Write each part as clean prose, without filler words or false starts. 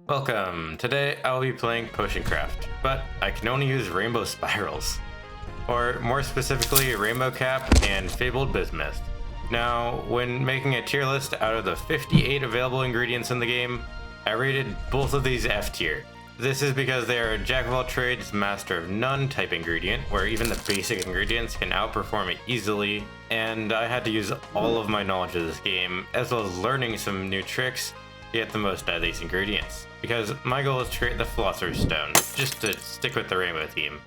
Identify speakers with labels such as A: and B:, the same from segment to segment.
A: Welcome! Today I'll be playing Potion Craft, but I can only use Rainbow Spirals. Or more specifically, Rainbow Cap and Fabled Bismuth. Now, when making a tier list out of the 58 available ingredients in the game, I rated both of these F tier. This is because they are a jack of all trades, master of none type ingredient, where even the basic ingredients can outperform it easily, and I had to use all of my knowledge of this game, as well as learning some new tricks to get the most out of these ingredients. Because my goal is to create the Philosopher's Stone, just to stick with the rainbow theme.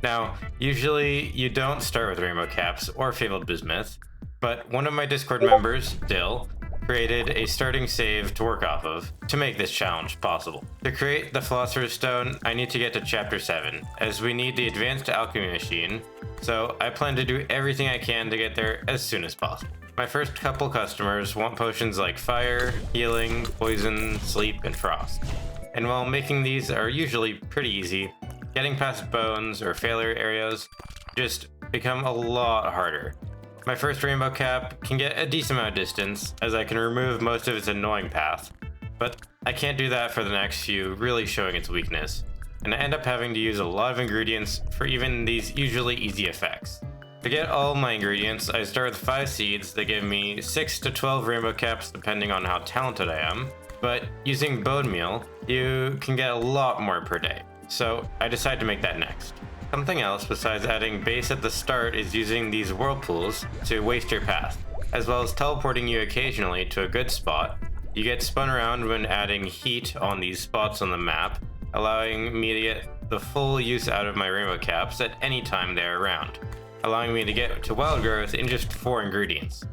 A: Now, usually you don't start with rainbow caps or fabled bismuth, but one of my Discord members, Dill, created a starting save to work off of to make this challenge possible. To create the Philosopher's Stone, I need to get to Chapter 7, as we need the advanced alchemy machine, so I plan to do everything I can to get there as soon as possible. My first couple customers want potions like fire, healing, poison, sleep, and frost. And while making these are usually pretty easy, getting past bones or failure areas just become a lot harder. My first rainbow cap can get a decent amount of distance, as I can remove most of its annoying path, but I can't do that for the next few, really showing its weakness, and I end up having to use a lot of ingredients for even these usually easy effects. To get all my ingredients, I start with 5 seeds that give me 6 to 12 rainbow caps depending on how talented I am, but using bone meal, you can get a lot more per day, so I decide to make that next. Something else besides adding base at the start is using these whirlpools to waste your path, as well as teleporting you occasionally to a good spot. You get spun around when adding heat on these spots on the map, allowing me to get the full use out of my rainbow caps at any time they're around, allowing me to get to wild growth in just 4 ingredients.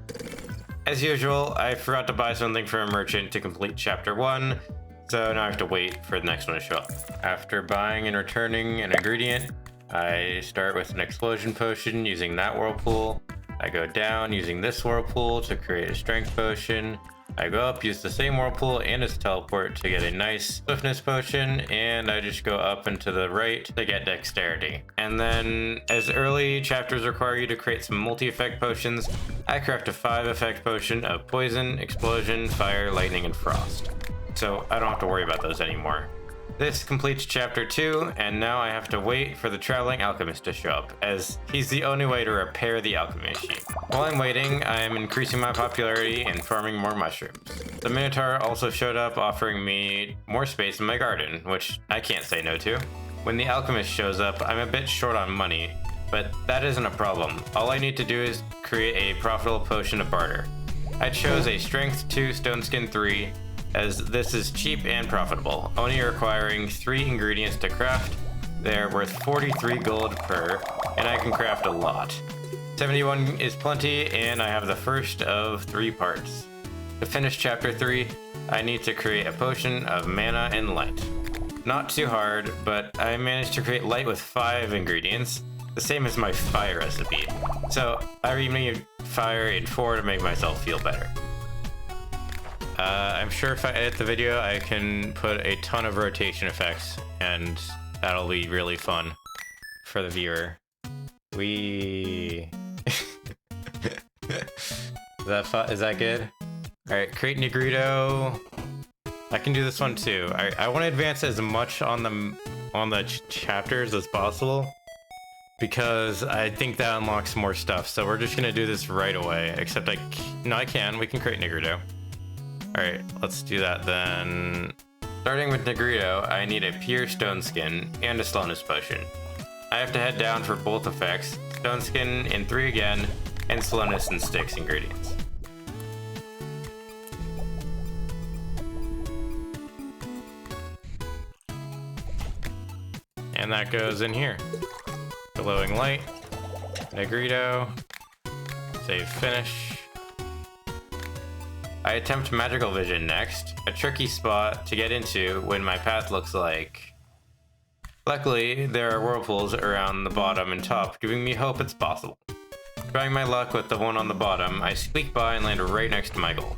A: As usual, I forgot to buy something from a merchant to complete Chapter 1, so now I have to wait for the next one to show up. After buying and returning an ingredient, I start with an explosion potion using that whirlpool. I go down using this whirlpool to create a strength potion. I go up, use the same whirlpool and its teleport to get a nice swiftness potion, and I just go up and to the right to get dexterity. And then, as early chapters require you to create some multi-effect potions, I craft a 5-effect potion of poison, explosion, fire, lightning, and frost. So I don't have to worry about those anymore. This completes Chapter 2, and now I have to wait for the traveling alchemist to show up, as he's the only way to repair the alchemy machine. While I'm waiting, I am increasing my popularity and farming more mushrooms. The Minotaur also showed up, offering me more space in my garden, which I can't say no to. When the alchemist shows up, I'm a bit short on money, but that isn't a problem. All I need to do is create a profitable potion of barter. I chose a Strength 2 Stone Skin 3, as this is cheap and profitable, only requiring 3 ingredients to craft. They're worth 43 gold per, and I can craft a lot. 71 is plenty, and I have the first of 3 parts. To finish Chapter 3, I need to create a potion of mana and light. Not too hard, but I managed to create light with 5 ingredients, the same as my fire recipe. So I even need fire in 4 to make myself feel better. I'm sure if I edit the video, I can put a ton of rotation effects, and that'll be really fun for the viewer. Is that good? Alright, create Negrito. I can do this one too. I want to advance as much on the chapters as possible, because I think that unlocks more stuff. So we're just gonna do this right away, except we can create Negrito. Alright, let's do that then. Starting with Negrito, I need a pure stone skin and a slowness potion. I have to head down for both effects, stone skin in 3 again, and slowness in 6 ingredients. And that goes in here. Glowing light, Negrito, save finish. I attempt magical vision next, a tricky spot to get into when my path looks like. Luckily, there are whirlpools around the bottom and top, giving me hope it's possible. Trying my luck with the one on the bottom, I squeak by and land right next to my goal.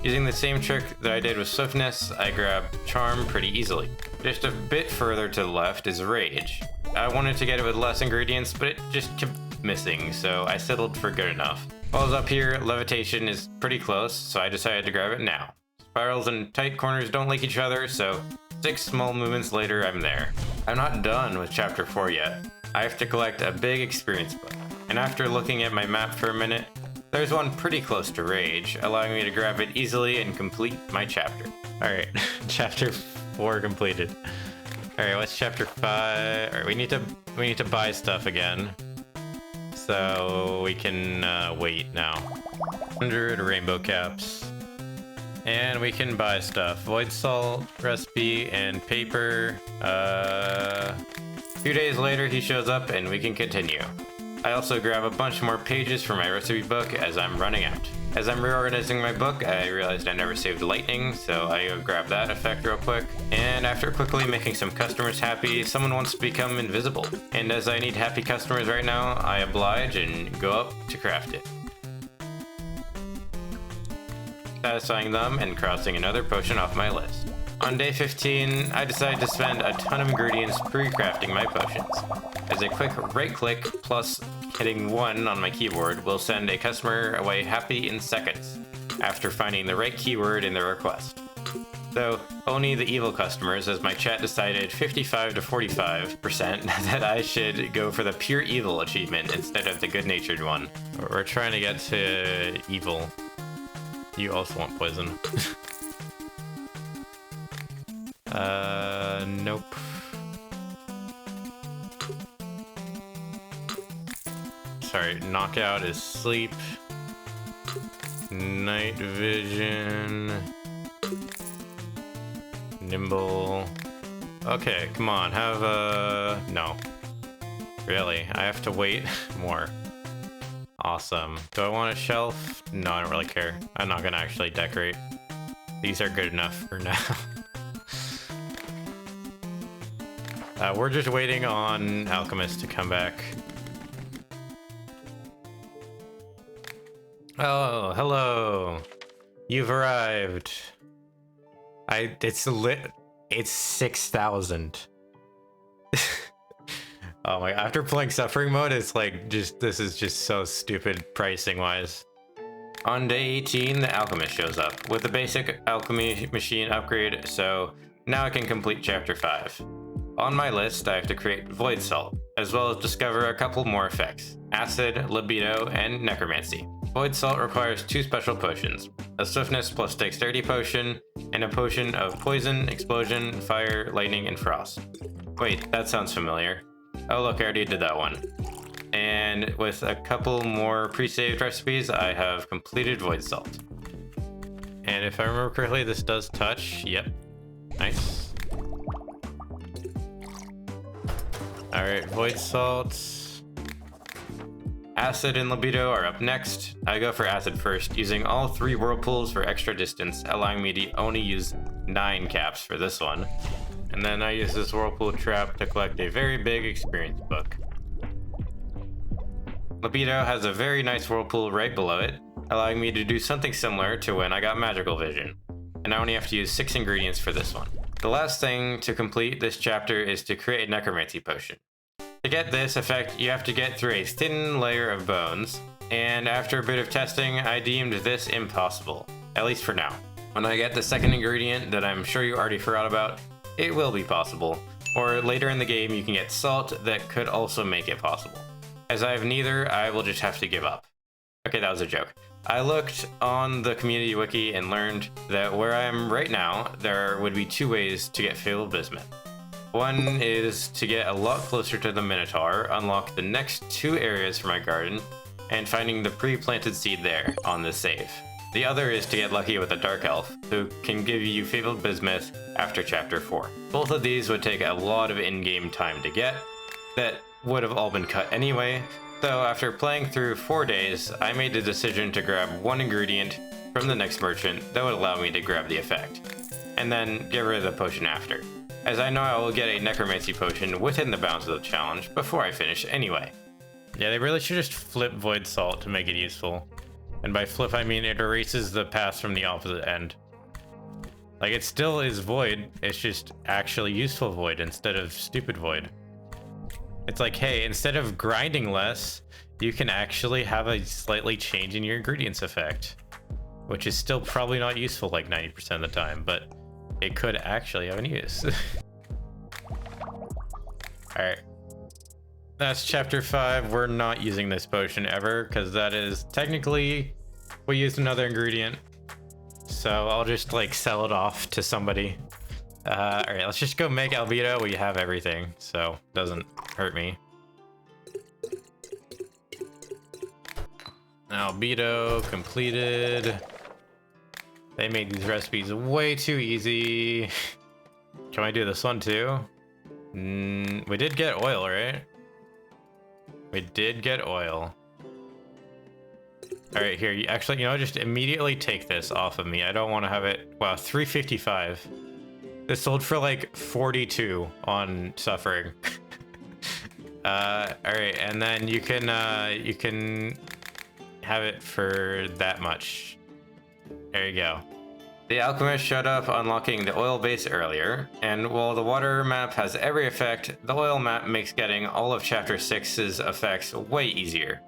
A: Using the same trick that I did with swiftness, I grab charm pretty easily. Just a bit further to the left is rage. I wanted to get it with less ingredients, but it just kept missing, so I settled for good enough. While I was up here, levitation is pretty close, so I decided to grab it now. Spirals and tight corners don't like each other, so 6 small movements later, I'm there. I'm not done with chapter 4 yet. I have to collect a big experience book, and after looking at my map for a minute, there's one pretty close to Rage, allowing me to grab it easily and complete my chapter. Alright, chapter 4 completed. Alright, what's chapter 5? Alright, we need to buy stuff again. So we can wait now. 100 rainbow caps. And we can buy stuff. Void salt, recipe, and paper. A few days later he shows up and we can continue. I also grab a bunch more pages for my recipe book as I'm running out. As I'm reorganizing my book, I realized I never saved lightning, so I go grab that effect real quick. And after quickly making some customers happy, someone wants to become invisible. And as I need happy customers right now, I oblige and go up to craft it. Satisfying them and crossing another potion off my list. On day 15, I decided to spend a ton of ingredients pre-crafting my potions. As a quick right-click plus hitting 1 on my keyboard will send a customer away happy in seconds, after finding the right keyword in their request. Though, only the evil customers, as my chat decided 55 to 45% that I should go for the pure evil achievement instead of the good-natured one. We're trying to get to evil. You also want poison. Nope. Sorry, knockout is sleep. Night vision. Nimble. Okay, come on, have a... No. Really, I have to wait more. Awesome. Do I want a shelf? No, I don't really care. I'm not gonna actually decorate. These are good enough for now. We're just waiting on Alchemist to come back. Oh, hello. You've arrived. It's 6,000. Oh my, after playing Suffering Mode, it's like, this is just so stupid pricing wise. On day 18, the Alchemist shows up with a basic alchemy machine upgrade, so now I can complete chapter 5. On my list, I have to create Void Salt, as well as discover a couple more effects: Acid, Libido, and Necromancy. Void Salt requires 2 special potions, a Swiftness plus Dexterity potion, and a potion of Poison, Explosion, Fire, Lightning, and Frost. Wait, that sounds familiar. Oh look, I already did that one. And with a couple more pre-saved recipes, I have completed Void Salt. And if I remember correctly, this does touch. Yep. Nice. Alright, Void Salt. Acid and Libido are up next. I go for Acid first, using all 3 whirlpools for extra distance, allowing me to only use 9 caps for this one. And then I use this whirlpool trap to collect a very big experience book. Libido has a very nice whirlpool right below it, allowing me to do something similar to when I got magical vision. And I only have to use 6 ingredients for this one. The last thing to complete this chapter is to create a necromancy potion. To get this effect, you have to get through a thin layer of bones, and after a bit of testing, I deemed this impossible, at least for now. When I get the second ingredient that I'm sure you already forgot about, it will be possible, or later in the game you can get salt that could also make it possible. As I have neither, I will just have to give up. Okay, that was a joke. I looked on the community wiki and learned that where I am right now, there would be 2 ways to get Fabled Bismuth. One is to get a lot closer to the Minotaur, unlock the next 2 areas for my garden, and finding the pre-planted seed there on the save. The other is to get lucky with a Dark Elf, who can give you Fabled Bismuth after chapter 4. Both of these would take a lot of in-game time to get, that would have all been cut anyway, so after playing through 4 days, I made the decision to grab 1 ingredient from the next merchant that would allow me to grab the effect, and then get rid of the potion after, as I know I will get a necromancy potion within the bounds of the challenge before I finish anyway. Yeah, they really should just flip Void Salt to make it useful. And by flip, I mean it erases the paths from the opposite end. Like, it still is void, it's just actually useful void instead of stupid void. It's like, hey, instead of grinding less, you can actually have a slightly change in your ingredients effect. Which is still probably not useful like 90% of the time, but it could actually have an use. Alright. That's chapter 5. We're not using this potion ever, because that is technically, we used another ingredient. So I'll just like sell it off to somebody. Alright, let's just go make albedo. We have everything, so it doesn't hurt me. Albedo completed. They made these recipes way too easy. Can I do this one too? We did get oil, right? We did get oil. All right, here. You actually, just immediately take this off of me. I don't want to have it. Wow, 355. This sold for like 42 on Suffering. All right, and then you can have it for that much. There you go. The Alchemist showed up unlocking the oil base earlier, and while the water map has every effect, the oil map makes getting all of chapter 6's effects way easier.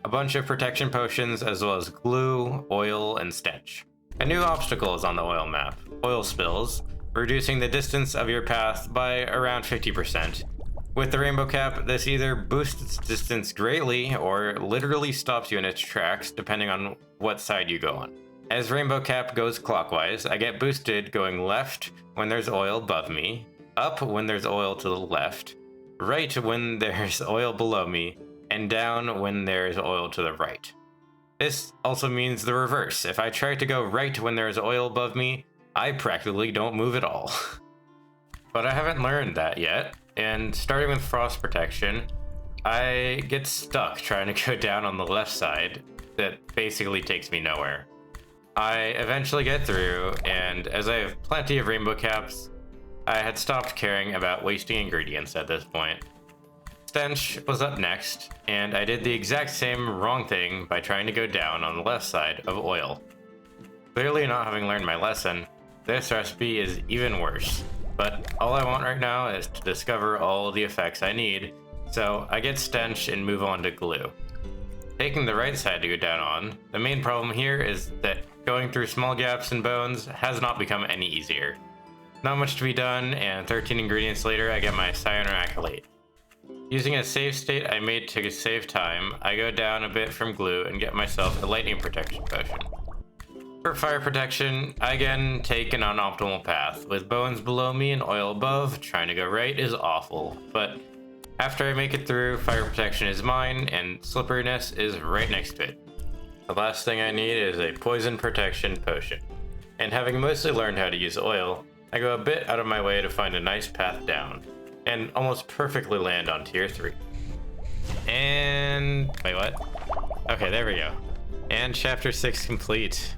A: A bunch of protection potions as well as glue, oil, and stench. A new obstacle is on the oil map, oil spills, reducing the distance of your path by around 50%. With the rainbow cap, this either boosts its distance greatly or literally stops you in its tracks depending on what side you go on. As rainbow cap goes clockwise, I get boosted going left when there's oil above me, up when there's oil to the left, right when there's oil below me, and down when there's oil to the right. This also means the reverse. If I try to go right when there's oil above me, I practically don't move at all. But I haven't learned that yet, and starting with frost protection, I get stuck trying to go down on the left side that basically takes me nowhere. I eventually get through, and as I have plenty of rainbow caps, I had stopped caring about wasting ingredients at this point. Stench was up next, and I did the exact same wrong thing by trying to go down on the left side of oil. Clearly not having learned my lesson, this recipe is even worse, but all I want right now is to discover all the effects I need, so I get stench and move on to glue. Taking the right side to go down on, the main problem here is that going through small gaps and bones has not become any easier. Not much to be done, and 13 ingredients later I get my Scion accolade. Using a save state I made to save time, I go down a bit from glue and get myself a lightning protection potion. For fire protection, I again take an unoptimal path. With bones below me and oil above, trying to go right is awful, but after I make it through, fire protection is mine, and slipperiness is right next to it. The last thing I need is a poison protection potion. And having mostly learned how to use oil, I go a bit out of my way to find a nice path down, and almost perfectly land on tier 3. And... wait, what? Okay, there we go. And chapter 6 complete.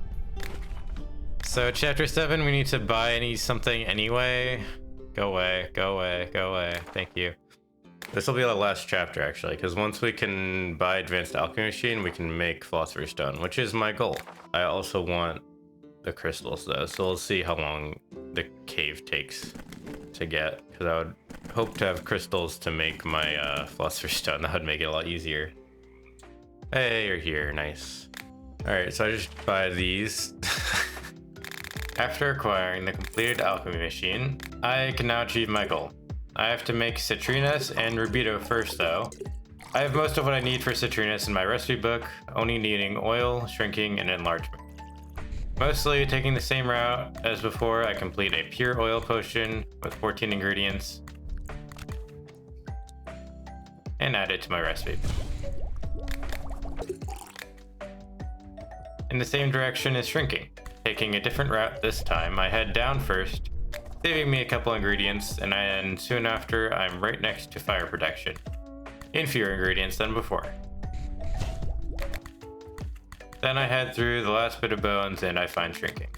A: So chapter 7, we need to buy something anyway. Go away, go away, go away. Thank you. This will be the last chapter, actually, because once we can buy Advanced Alchemy Machine, we can make Philosopher's Stone, which is my goal. I also want the crystals, though, so we'll see how long the cave takes to get, because I would hope to have crystals to make my Philosopher's Stone. That would make it a lot easier. Hey, you're here. Nice. Alright, so I just buy these. After acquiring the completed Alchemy Machine, I can now achieve my goal. I have to make Citrinus and Rubido first, though. I have most of what I need for Citrinus in my recipe book, only needing oil, shrinking, and enlargement. Mostly taking the same route as before, I complete a pure oil potion with 14 ingredients and add it to my recipe. In the same direction as shrinking. Taking a different route this time, I head down first, saving me a couple ingredients, and then soon after, I'm right next to fire protection, in fewer ingredients than before. Then I head through the last bit of bones and I find shrinking.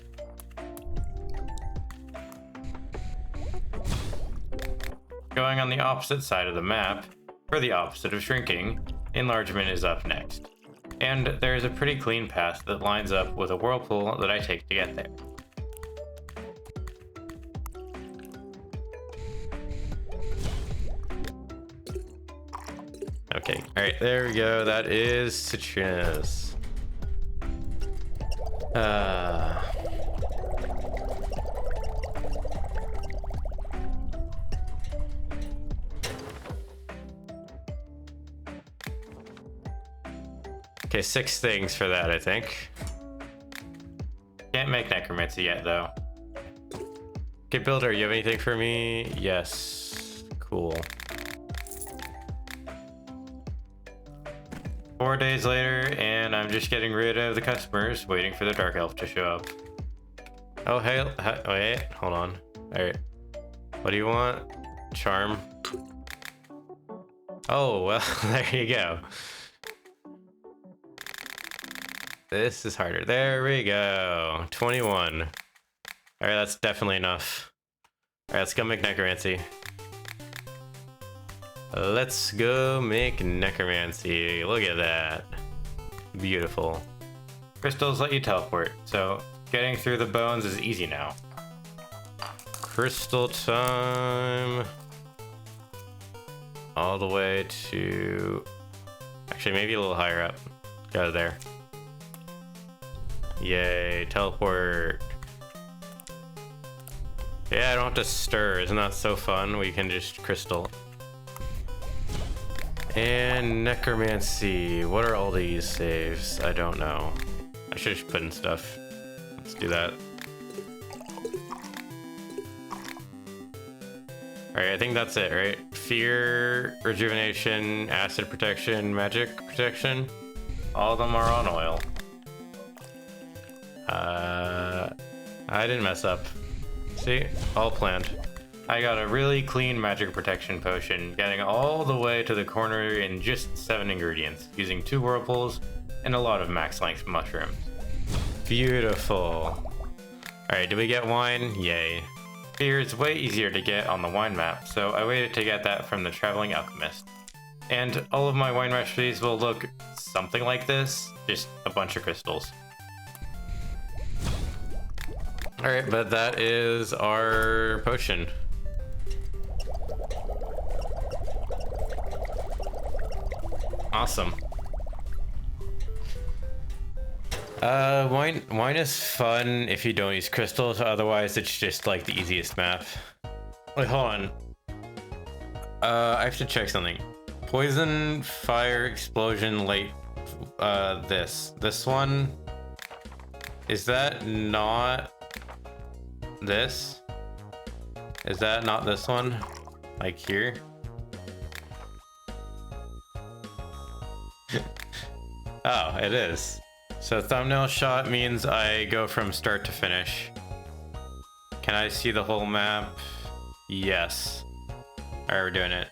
A: Going on the opposite side of the map, for the opposite of shrinking, enlargement is up next. And there's a pretty clean path that lines up with a whirlpool that I take to get there. Okay, alright, there we go. That is Citrinus. Okay, 6 things for that, I think. Can't make necromancy yet, though. Okay, builder, you have anything for me? Yes. Cool. 4 days later, and I'm just getting rid of the customers, waiting for the dark elf to show up. Oh, hey, wait, hold on. All right. What do you want? Charm. Oh, well, there you go. This is harder. There we go. 21. All right, that's definitely enough. All right, let's go make necromancy. Let's go make necromancy. Look at that. Beautiful. Crystals let you teleport, so getting through the bones is easy now. Crystal time. All the way to... Actually, maybe a little higher up. Go there. Yay, teleport. Yeah, I don't have to stir. Isn't that so fun? We can just crystal. And necromancy. What are all these saves? I don't know. I should just put in stuff. Let's do that. Alright, I think that's it, right? Fear, rejuvenation, acid protection, magic protection. All of them are on oil. I didn't mess up. See? All planned. I got a really clean magic protection potion, getting all the way to the corner in just 7 ingredients, using 2 whirlpools and a lot of max length mushrooms. Beautiful. Alright, did we get wine? Yay. Beer is way easier to get on the wine map, so I waited to get that from the traveling alchemist. And all of my wine recipes will look something like this, just a bunch of crystals. Alright, but that is our potion. Awesome. Wine is fun if you don't use crystals, otherwise it's just like the easiest map. Wait, hold on. I have to check something. Poison, fire, explosion, light, this one, is that not this? Is that not this one? Like here? Oh, it is. So thumbnail shot means I go from start to finish. Can I see the whole map? Yes. Alright, we're doing it.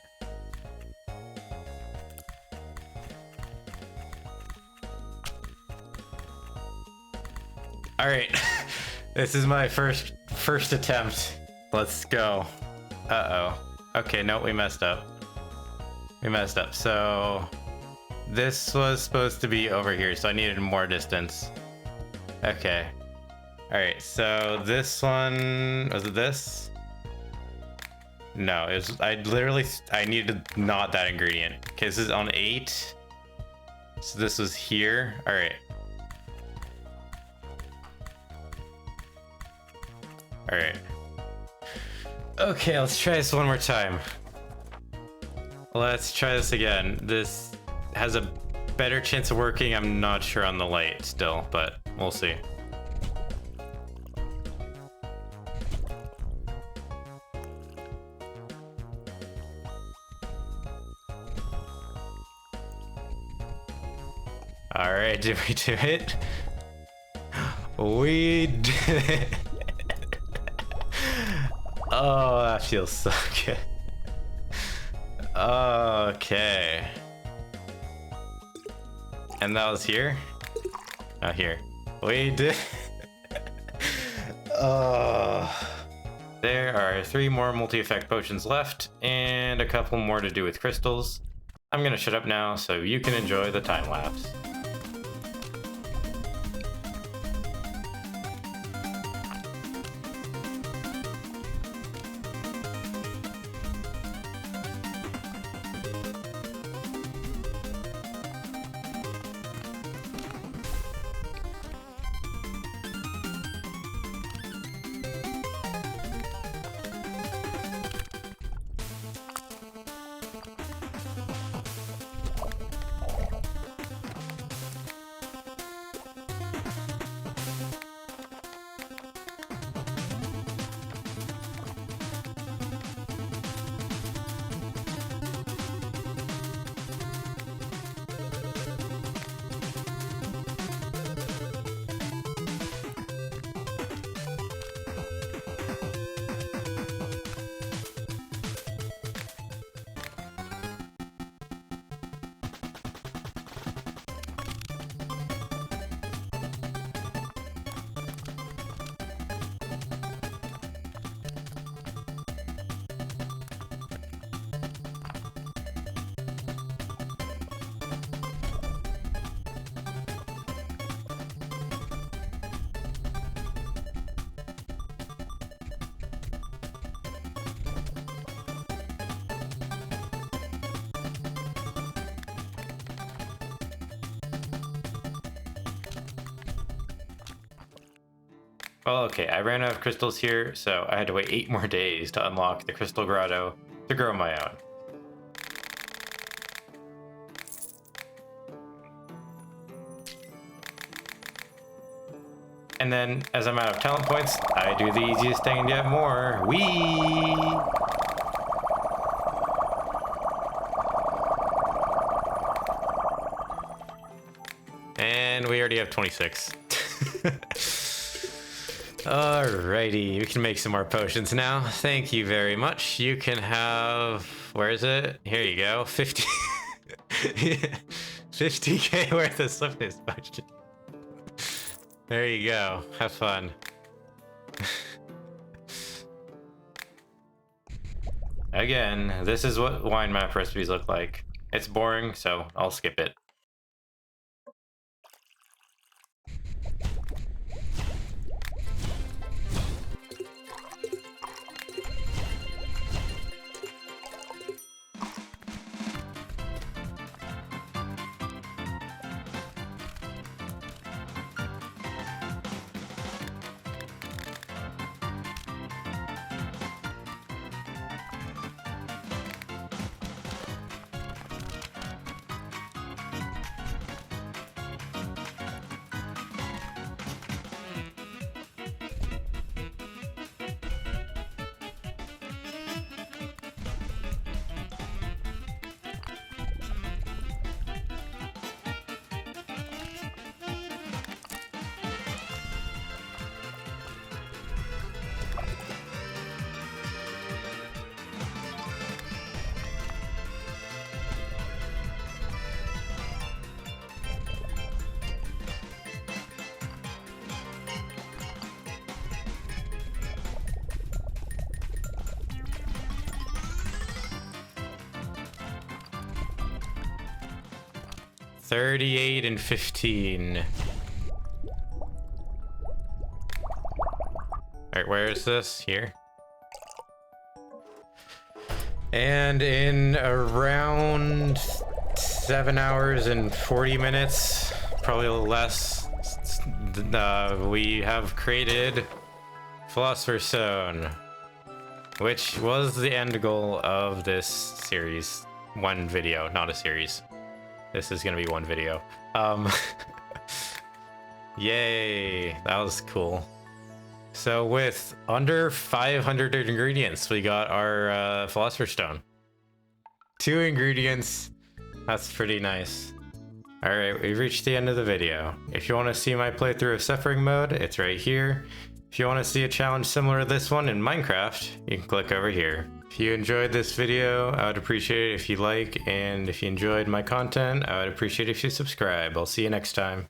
A: Alright. This is my first attempt. Let's go. Uh-oh. Okay, no, we messed up. We messed up. So this was supposed to be over here, so I needed more distance. Okay. Alright, so this one, was it this? No, it was, I needed not that ingredient. Okay, this is on 8. So this was here. Alright. Alright. Okay, let's try this one more time. Let's try this again. This has a better chance of working. I'm not sure on the light still, but we'll see. Alright, did we do it? We did it. Oh, that feels so good. Okay. And that was here? Oh, here. We did. Oh. There are 3 more multi-effect potions left, and a couple more to do with crystals. I'm gonna shut up now so you can enjoy the time lapse. Well, okay, I ran out of crystals here, so I had to wait 8 more days to unlock the crystal grotto to grow my own. And then, as I'm out of talent points, I do the easiest thing and get more. Whee! And we already have 26. Alrighty, we can make some more potions now. Thank you very much. You can have... Where is it? Here you go. 50k worth of swiftness potion. There you go. Have fun. Again, this is what wine map recipes look like. It's boring, so I'll skip it. $38 and $15. Alright, where is this? Here. And in around 7 hours and 40 minutes, probably a little less, we have created Philosopher's Stone, which was the end goal of this series. One video, not a series. This is gonna be one video. Yay, that was cool. So with under 500 ingredients, we got our Philosopher's Stone. 2 ingredients, that's pretty nice. Alright, we've reached the end of the video. If you want to see my playthrough of Suffering Mode, it's right here. If you want to see a challenge similar to this one in Minecraft, you can click over here. If you enjoyed this video, I would appreciate it if you like, and if you enjoyed my content, I would appreciate it if you subscribe. I'll see you next time.